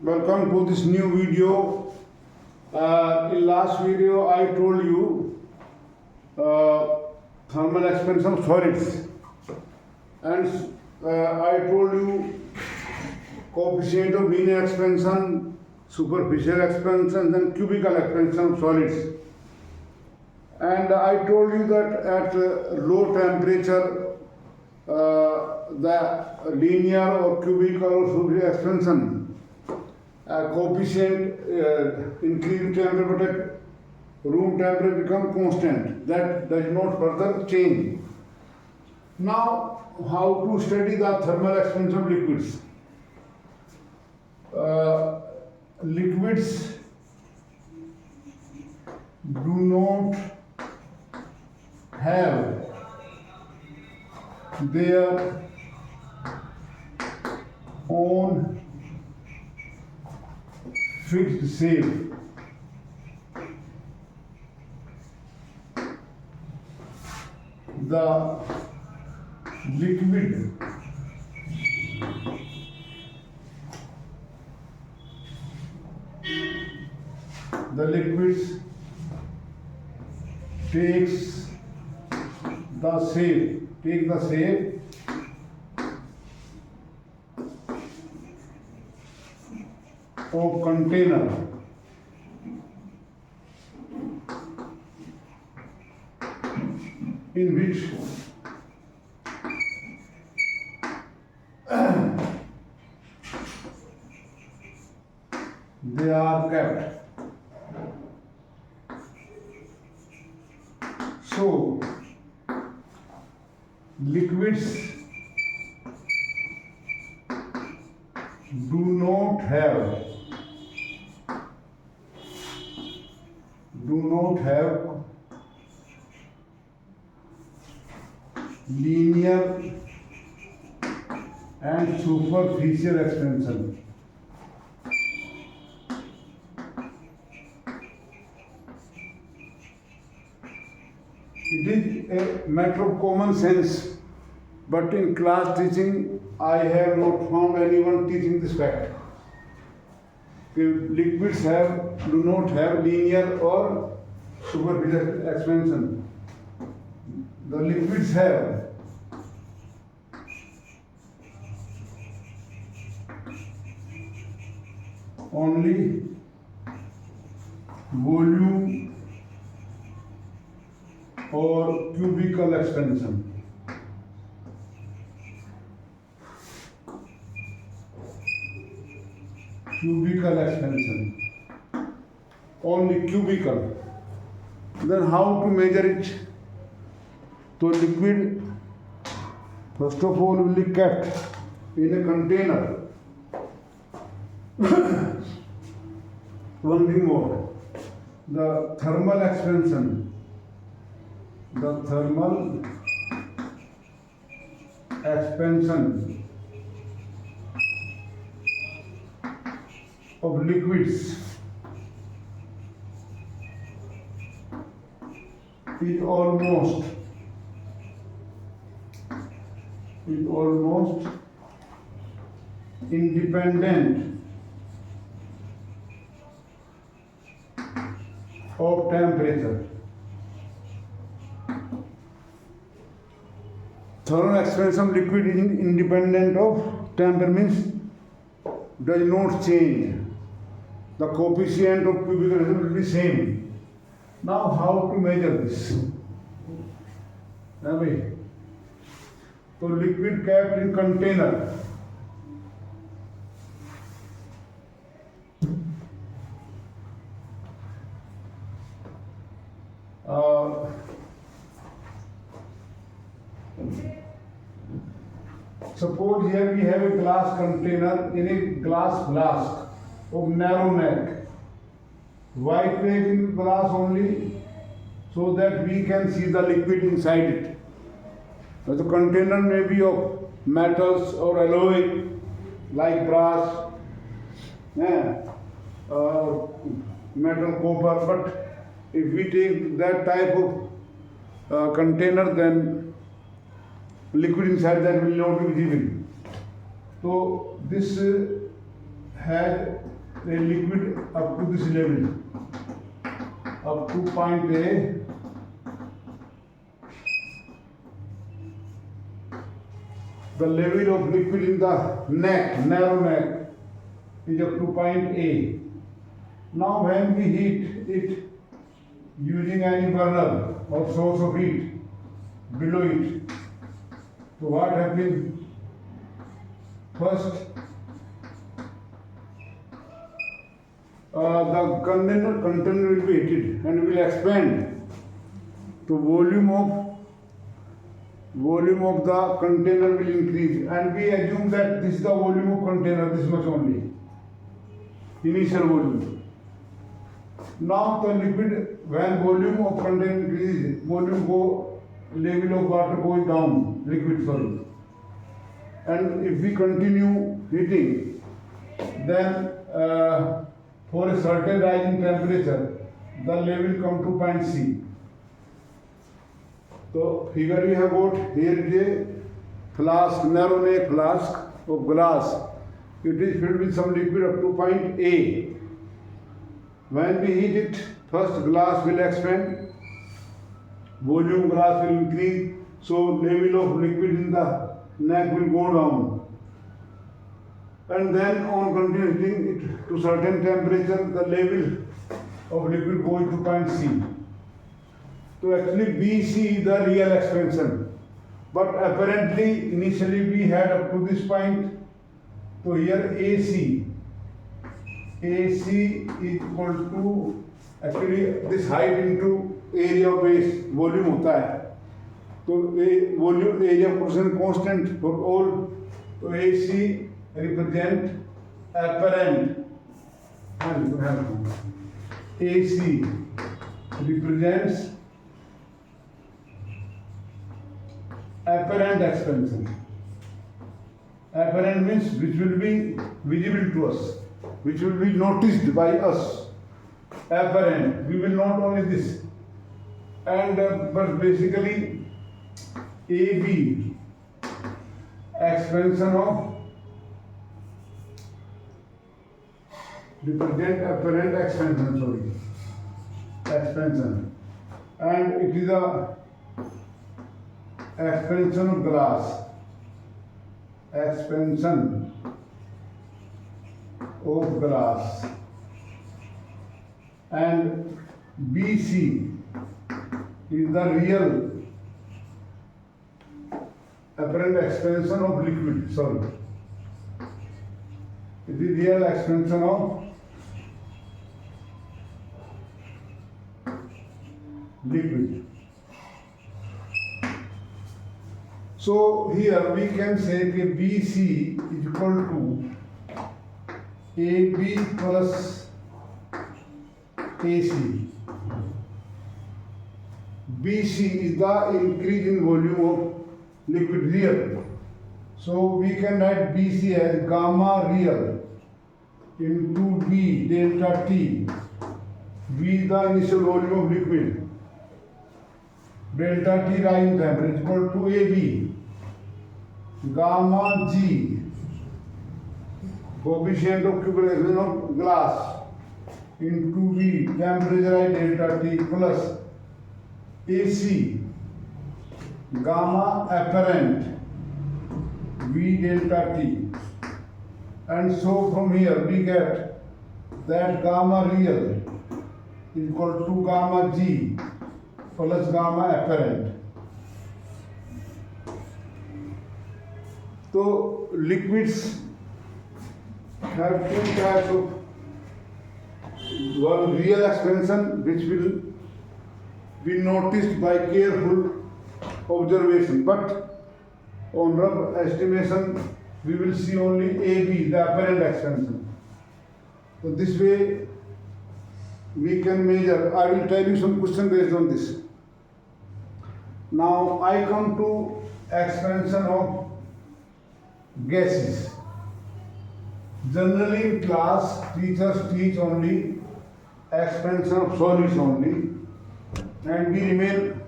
welcome to this new video. In last video I told you thermal expansion of solids, and I told you coefficient of linear expansion, superficial expansion, and cubical expansion of solids. And I told you that at low temperature the linear or cubical or superficial expansion coefficient increase temperature but room temperature become constant, that does not further change. Now how to study the thermal expansion of liquids? Liquids do not have their own fixed shape. The liquid liquids take the shape of container in which they are kept. So liquids do not have linear and superficial expansion. It is a matter of common sense, but in class teaching I have not found anyone teaching this fact. Liquids do not have linear or superficial expansion. The liquids have only volume or cubical expansion. Only cubical. Then how to measure it? So liquid first of all will be kept in a container. One thing more, the thermal expansion of liquids is almost independent of temperature. Thermal expansion of liquid is independent of temperature, means does not change. The coefficient of cubical will be same. Now how to measure this? So liquid kept in container. Suppose here we have a glass container in a glass flask of narrow neck. Why take in glass only? So that we can see the liquid inside it. The container may be of metals or alloy like brass, metal, copper, but if we take that type of container, then liquid inside that will not be visible. So this had a liquid up to this level, up to point A, the level of liquid in the neck, narrow neck, is up to point A. Now when we heat it using any burner or source of heat below it, so what happens? First, the container will be heated and will expand. The volume of the container will increase, and we assume that this is the volume of container, this much only, initial volume. Now the liquid, when volume of container increases, level of water goes down, liquid sorry. And if we continue heating, then for a certain rise in temperature, the level come to point C. So here we have got, here is a flask, narrow neck flask of glass. It is filled with some liquid up to point A. When we heat it, first glass will expand, volume glass will increase, so level of liquid in the neck will go down. And then on continuing it to certain temperature, the level of liquid goes to point C. So actually BC is the real expansion. But apparently initially we had up to this point. So here AC is equal to, actually this height into area of base, volume होता है. तो volume area percent constant for all. So AC represent apparent. AC represents apparent expansion. Apparent means which will be visible to us, which will be noticed by us. Apparent, we will not only this. And but basically AB, expansion of, represent apparent expansion, expansion. And it is a expansion of glass, expansion of glass. And BC is the real apparent expansion of liquid, it is real expansion of liquid. So here we can say that BC is equal to AB plus AC. BC is the increase in volume of liquid real. So we can write BC as gamma real into V delta T. V is the initial volume of liquid. Delta T rise in temperature is equal to AB. Gamma G, coefficient of cubic of glass, into V, temperature rise delta T plus AC, gamma apparent, V delta T. And so from here we get that gamma real is equal to gamma G plus gamma apparent. So liquids have two types of, one real expansion which will be noticed by careful observation, but on rough estimation we will see only AB, the apparent expansion. So this way we can measure. I will tell you some question based on this. Now I come to expansion of gases. Generally in class teachers teach only expansion of solids only, and we remain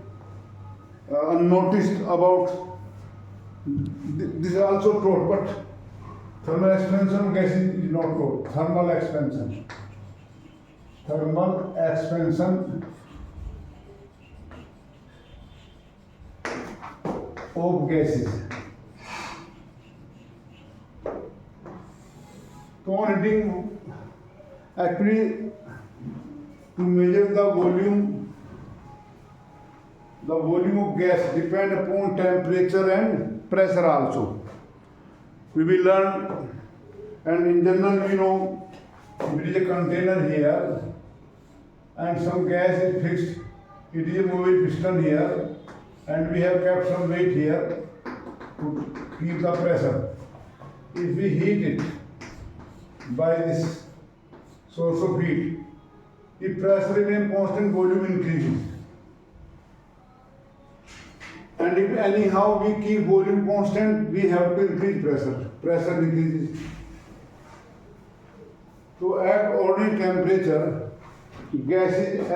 unnoticed about this is also taught, but Thermal expansion of gases is not called thermal expansion. Thermal expansion of gases. So on heating, actually to measure the volume of gas depend upon temperature and pressure also. We will learn, and in general we know it is a container here and some gas is fixed. It is a moving piston here and we have kept some weight here to keep the pressure. If we heat it by this source of heat, if pressure remains constant, volume increases. And if anyhow we keep volume constant, we have to increase pressure. Pressure increases. So at ordinary temperature, gases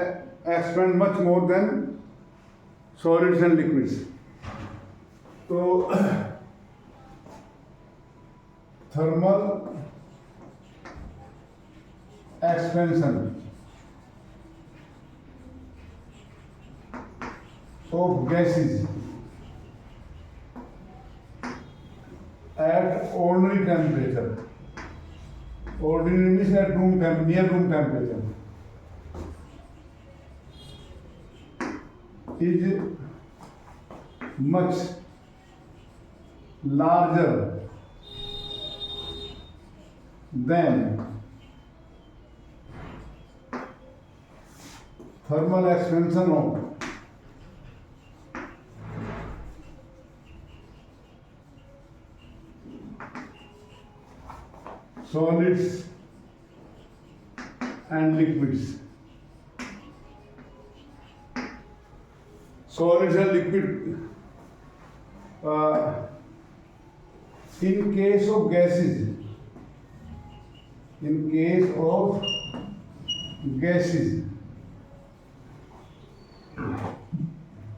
expand much more than solids and liquids. So thermal expansion of gases at ordinary temperature. Ordinary means at near room temperature is much larger than thermal expansion of solids and liquids. Solids and liquid. In case of gases,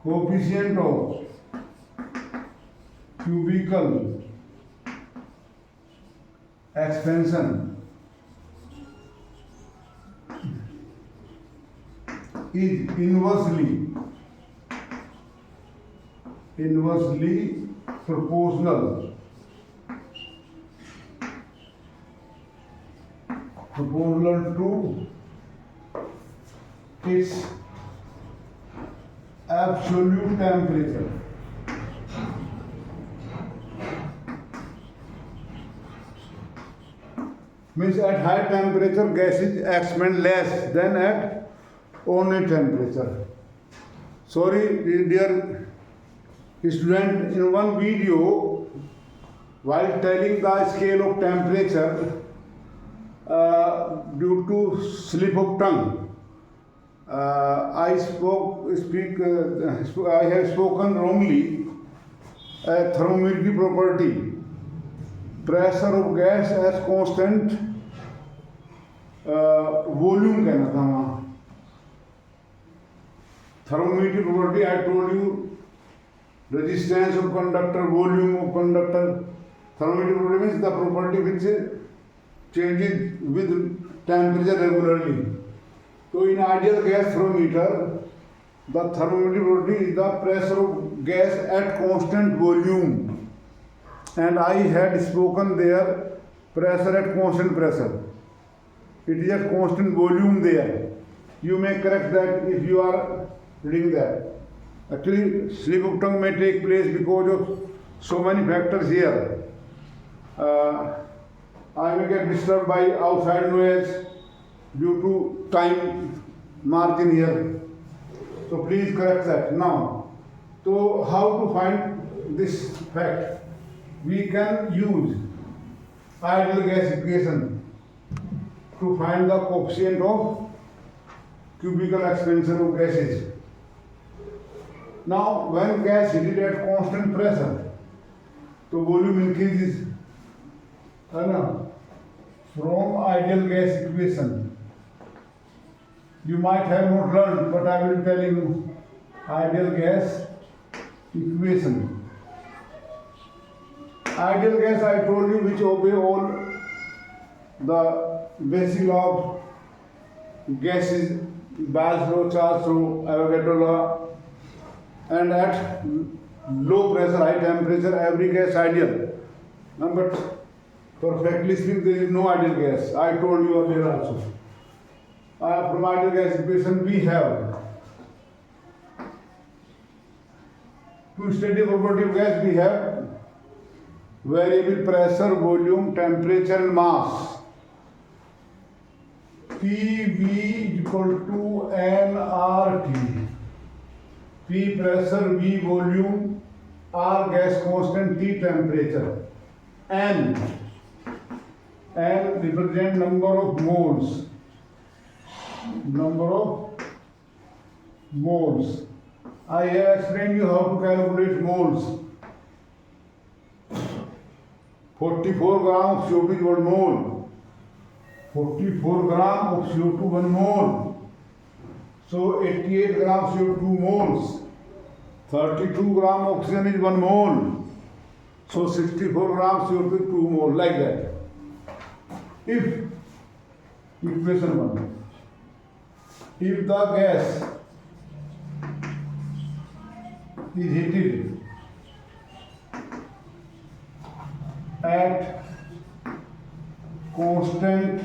coefficient of cubical expansion is inversely proportional to its absolute temperature. Means at high temperature gases expand less than at ordinary temperature. Sorry, dear student, in one video, while telling the scale of temperature, due to slip of tongue, I have spoken wrongly. Thermometric property, pressure of gas as constant, volume कहना था वहाँ. Thermometric property, I told you, resistance of conductor, volume of conductor. Thermometric property means the property which changes with temperature regularly. So in ideal gas thermometer, the thermometric property is the pressure of gas at constant volume. And I had spoken there, pressure at constant pressure. It is at constant volume there. You may correct that if you are reading that. Actually, slip of tongue may take place because of so many factors here. I may get disturbed by outside noise due to time margin here. So please correct that. Now, so how to find this fact? We can use ideal gas equation to find the coefficient of cubical expansion of gases. Now, when gas is heated at constant pressure, the volume increases. From ideal gas equation, you might have not learned, but I will tell you ideal gas equation. Ideal gas, I told you, which obey all the basic law of gases, Boyle's law, Charles law, Avogadro law, and at low pressure, high temperature, every gas ideal. No, but perfectly speaking, there is no ideal gas. I told you earlier also. From ideal gas equation we have to study property of gas we have variable pressure, volume, temperature and mass. PV equal to nRT. P pressure, V volume, R gas constant, T temperature. N represent number of moles. Number of moles. I have explained you how to calculate moles. 44 gram of CO2 is 1 mole. 44 gram of CO2 1 mole. So 88 gram CO2 moles. 32 gram oxygen is 1 mole. So 64 gram CO2 2 mole, like that. If equation 1. If the gas is heated at constant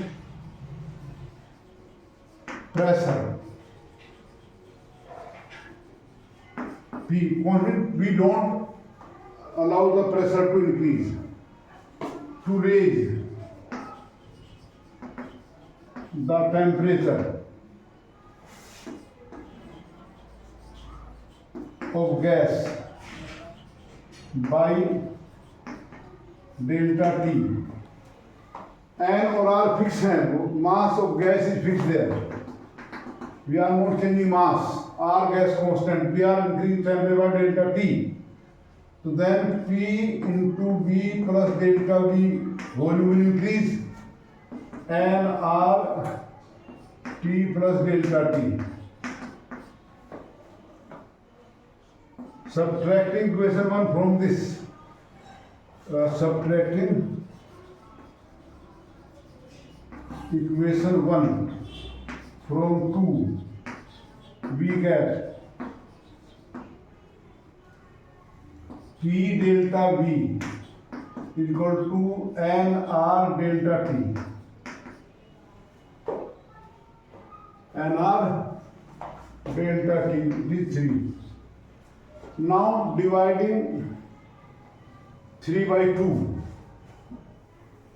pressure, P constant, we don't allow the pressure to increase, to raise the temperature of gas by delta T. N और R fixed है, mass of gas is fixed there. We are not changing mass. R gas constant. We are increasing temperature by delta T. So then P into V plus delta V volume will increase. N R T plus delta T. Subtracting equation 1 from this, subtracting equation 1 from 2, we get P delta V is equal to N R delta T. N R delta T, this 3. Now dividing 3 by 2,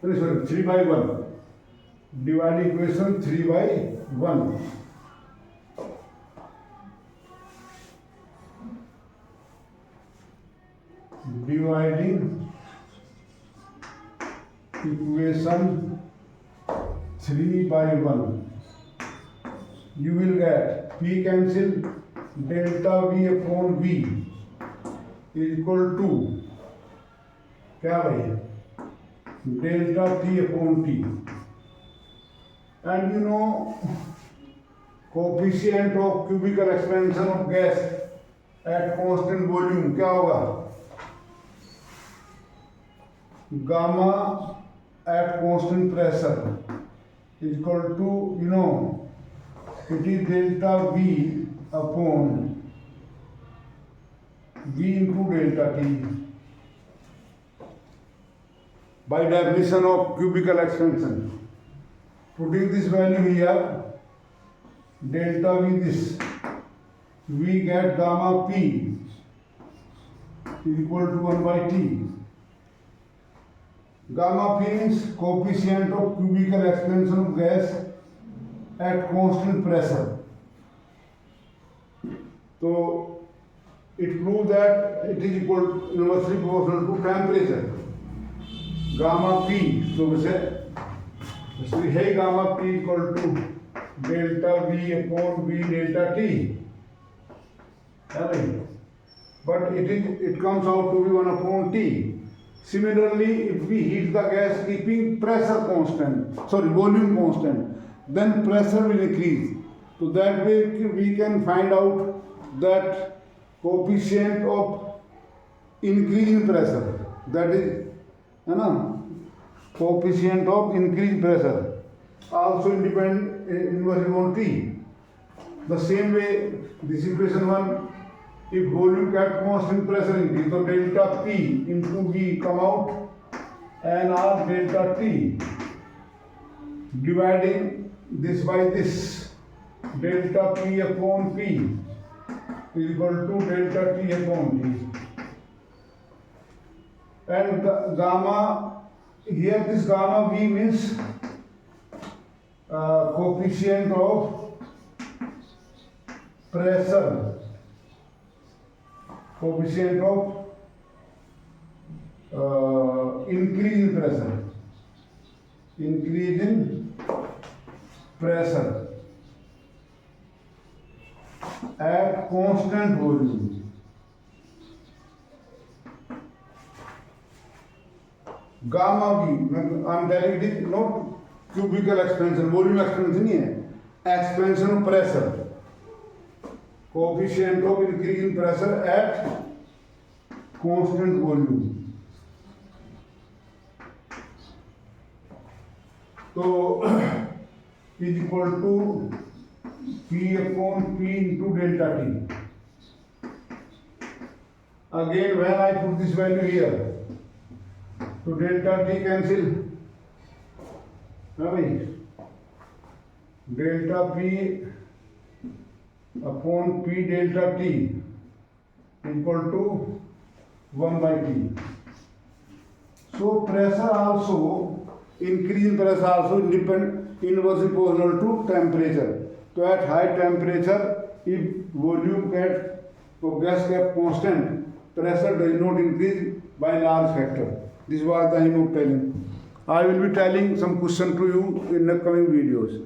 sorry, 3 by 1, dividing equation 3 by 1. Dividing equation 3 by 1, you will get P cancel, delta V upon V is equal to क्या भाई delta T upon T, and you know coefficient of cubical expansion of gas at constant volume क्या होगा, gamma at constant pressure is equal to, you know, it is delta V upon V into delta T by definition of cubical expansion. Putting this value here, delta V this, we get gamma P is equal to 1 by T. Gamma P means coefficient of cubical expansion of gas at constant pressure. So it proves that it is equal inversely proportional to temperature. Gamma P, so we say, hey, gamma P equal to delta V upon V delta T. But it comes out to be 1 upon T. Similarly, if we heat the gas keeping pressure constant, volume constant, then pressure will increase. So that way we can find out that coefficient of increase in pressure, that is है ना, coefficient of increased pressure also independent inverse on T. The same way, this equation 1, if volume kept constant, pressure increase, so delta P into V come out, and R delta T, dividing this by this, delta P upon P is equal to delta T upon T. And the gamma, here this gamma V means coefficient of pressure, coefficient of increase in pressure, increase in pressure at constant volume. Gamma V, I am telling it is not cubical expansion, volume expansion नहीं है, expansion of pressure, coefficient of increase in pressure at constant volume. तो is equal to P upon P into delta T. Again, when I put this value here, so delta T cancel. ना भाई, delta P upon P delta T equal to 1 by T. So pressure also, increase in pressure also inversely proportional to temperature. So at high temperature, if volume or gas kept constant, pressure does not increase by large factor. This was the aim of telling. I will be telling some question to you in the coming videos.